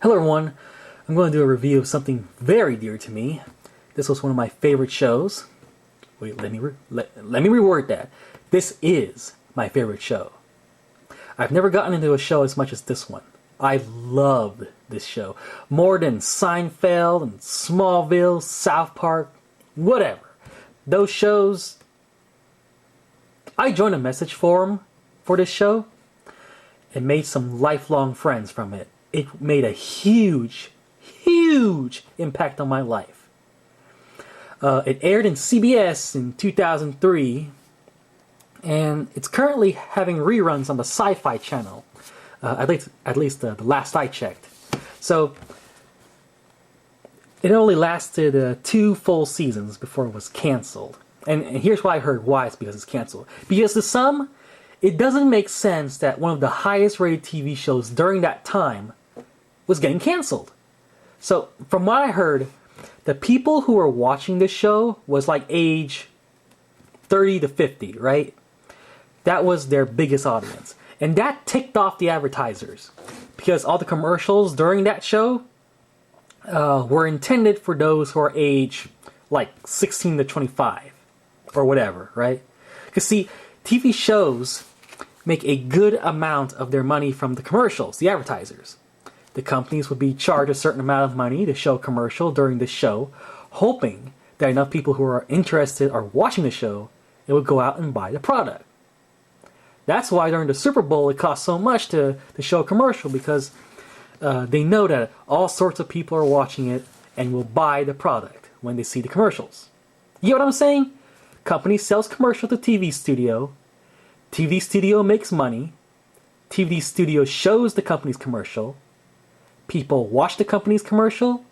Hello everyone, I'm going to do a review of something very dear to me. This was one of my favorite shows. Wait, let me reword that. This is my favorite show. I've never gotten into a show as much as this one. I loved this show. More than Seinfeld and Smallville, South Park, whatever. Those shows... I joined a message forum for this show and made some lifelong friends from it. It made a huge impact on my life. It aired in CBS in 2003, and it's currently having reruns on the Sci-Fi Channel, at least the last I checked. So, it only lasted 2 full seasons before it was canceled. And here's why I heard why it's because it's canceled. Because to some, it doesn't make sense that one of the highest rated TV shows during that time was getting canceled. So, from what I heard, the people who were watching this show was like age 30 to 50, right? That was their biggest audience. And that ticked off the advertisers. Because all the commercials during that show were intended for those who are age like 16 to 25. Or whatever, right? Because see, TV shows make a good amount of their money from the commercials, the advertisers. The companies would be charged a certain amount of money to show a commercial during the show, hoping that enough people who are interested or watching the show, it would go out and buy the product. That's why during the Super Bowl it costs so much to show a commercial, because they know that all sorts of people are watching it and will buy the product when they see the commercials. You know what I'm saying? Company sells commercial to TV studio makes money, TV studio shows the company's commercial, people watch the company's commercial,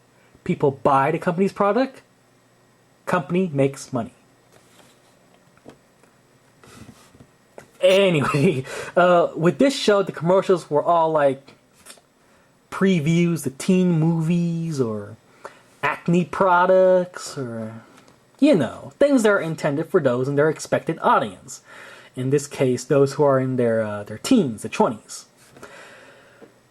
people buy the company's product, company makes money. Anyway, with this show, the commercials were all like previews to teen movies or acne products or, you know, things that are intended for those in their expected audience. In this case, those who are in their teens, the 20s.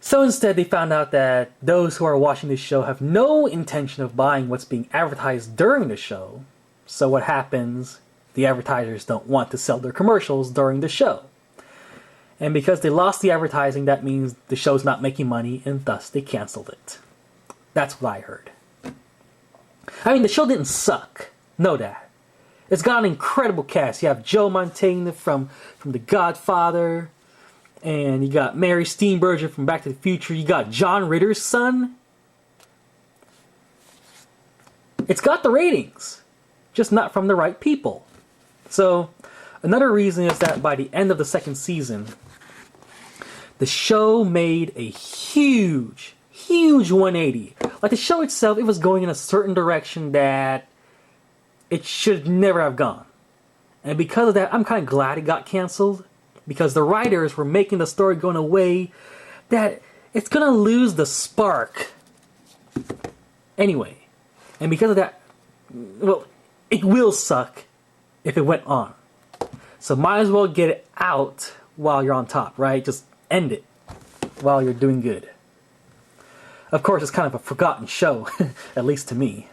So instead, they found out that those who are watching this show have no intention of buying what's being advertised during the show. So what happens? The advertisers don't want to sell their commercials during the show. And because they lost the advertising, that means the show's not making money, and thus they canceled it. That's what I heard. I mean, the show didn't suck. Know that. It's got an incredible cast. You have Joe Mantegna from The Godfather, and you got Mary Steenburgen from Back to the Future. You got John Ritter's son. It's got the ratings, just not from the right people. So, another reason is that by the end of the second season, the show made a huge 180. Like the show itself, it was going in a certain direction that it should never have gone. And because of that, I'm kind of glad it got canceled. Because the writers were making the story go in a way that it's going to lose the spark. Anyway. And because of that, well, it will suck if it went on. So might as well get it out while you're on top, right? Just end it while you're doing good. Of course, it's kind of a forgotten show, at least to me.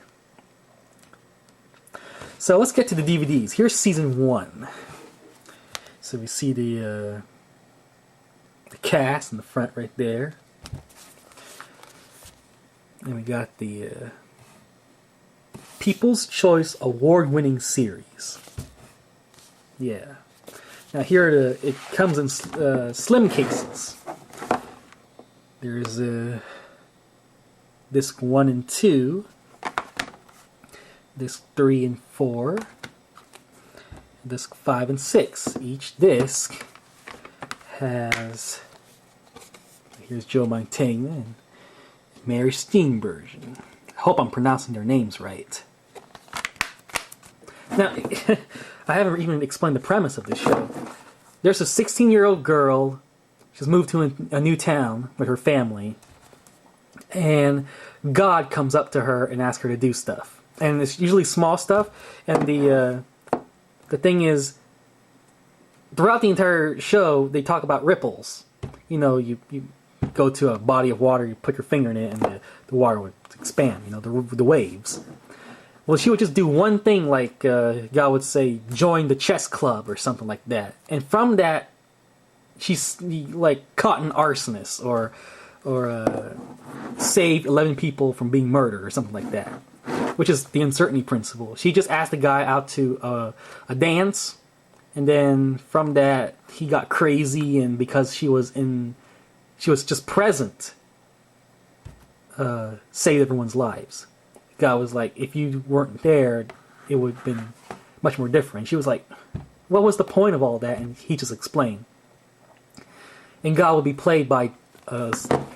So let's get to the DVDs. Here's season 1. So we see the cast in the front right there. And we got the People's Choice Award-winning series. Yeah. Now here it comes in slim cases. There's disc 1 and 2. Disc 3 and 4. Disc 5 and 6. Each disc has... Here's Joe Mantegna and Mary Steenburgen. I hope I'm pronouncing their names right. Now, I haven't even explained the premise of this show. There's a 16-year-old girl. She's moved to a new town with her family. And God comes up to her and asks her to do stuff. And it's usually small stuff. And the thing is, throughout the entire show, they talk about ripples. You know, you go to a body of water, you put your finger in it, and the water would expand, you know, the waves. Well, she would just do one thing, like God would say, join the chess club or something like that. And from that, she's like caught an arsonist or saved 11 people from being murdered or something like that, which is the uncertainty principle. She just asked the guy out to a dance, and then from that he got crazy, and because she was just present, saved everyone's lives. God was like, if you weren't there, it would have been much more different. She was like, what was the point of all that? And he just explained. And God will be played by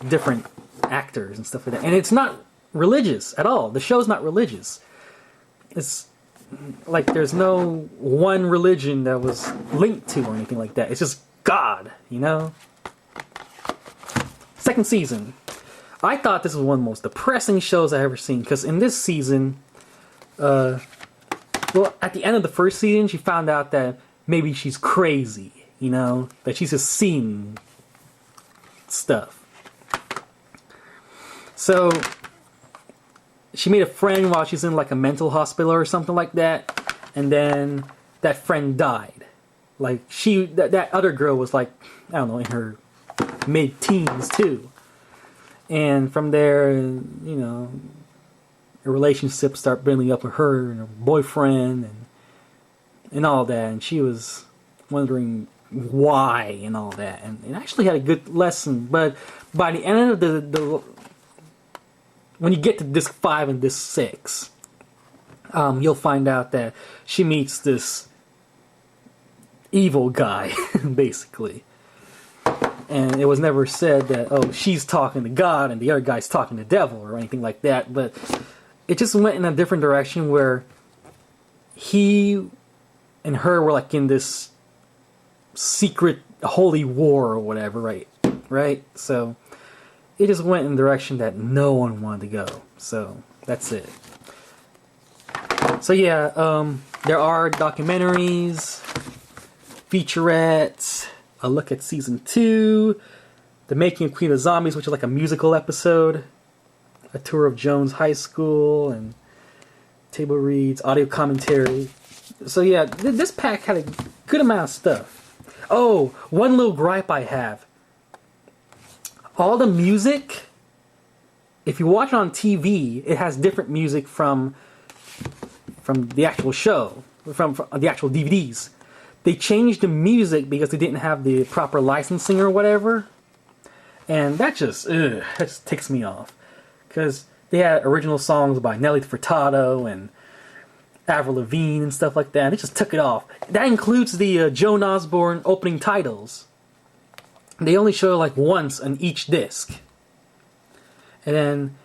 different actors and stuff like that. And it's not religious at all. The show's not religious. It's like there's no one religion that was linked to or anything like that. It's just God, you know? Second season. I thought this was one of the most depressing shows I've ever seen, because in this season, well, at the end of the first season, she found out that maybe she's crazy, you know? That she's just seeing stuff. So she made a friend while she's in like a mental hospital or something like that, and then that friend died. Like that other girl was like, I don't know, in her mid-teens too. And from there, you know, a relationship started building up with her and her boyfriend and all that, and she was wondering why and all that, and it actually had a good lesson. But by the end of the when you get to disc 5 and disc 6, you'll find out that she meets this evil guy, basically. And it was never said that, oh, she's talking to God and the other guy's talking to the devil or anything like that. But it just went in a different direction where he and her were like in this secret holy war or whatever, right? So it just went in a direction that no one wanted to go. So that's it. So yeah, there are documentaries, featurettes, a look at season 2, the making of Queen of Zombies, which is like a musical episode, a tour of Jones High School, and table reads, audio commentary. So yeah, this pack had a good amount of stuff. Oh, one little gripe I have. All the music, if you watch it on TV, it has different music from the actual show, from the actual DVDs. They changed the music because they didn't have the proper licensing or whatever. And that just ticks me off. Because they had original songs by Nelly Furtado and Avril Lavigne and stuff like that. And they just took it off. That includes the Joan Osborne opening titles. They only show like once on each disc. And then,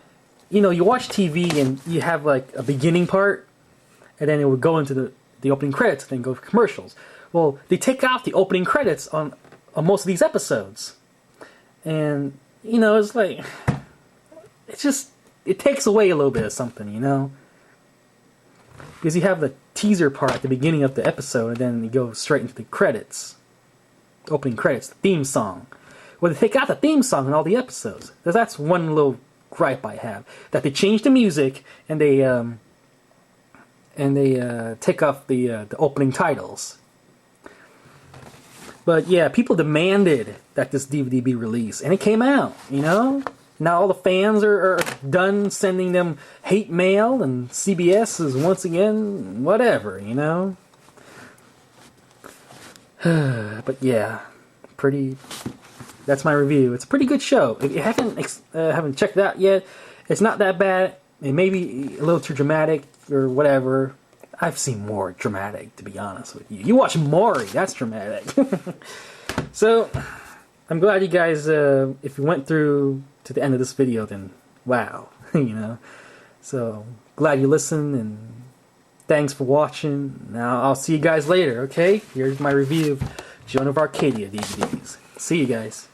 you know, you watch TV and you have like a beginning part. And then it would go into the opening credits and then go for commercials. Well, they take out the opening credits on most of these episodes. And, you know, it's like, it takes away a little bit of something, you know? Because you have the teaser part at the beginning of the episode, and then you go straight into the credits. Opening credits, the theme song. Well, they take out the theme song in all the episodes. That's one little gripe I have. That they change the music, and they take off the opening titles. But yeah, people demanded that this DVD be released, and it came out, you know? Now all the fans are done sending them hate mail, and CBS is once again, whatever, you know? But yeah, that's my review. It's a pretty good show. If you haven't checked it out yet, it's not that bad. It may be a little too dramatic or whatever. I've seen more dramatic, to be honest with you. You watch Maury, that's dramatic. So, I'm glad you guys, if you went through to the end of this video, then wow, you know. So, glad you listened, and thanks for watching. Now, I'll see you guys later, okay? Here's my review of Joan of Arcadia DVDs. See you guys.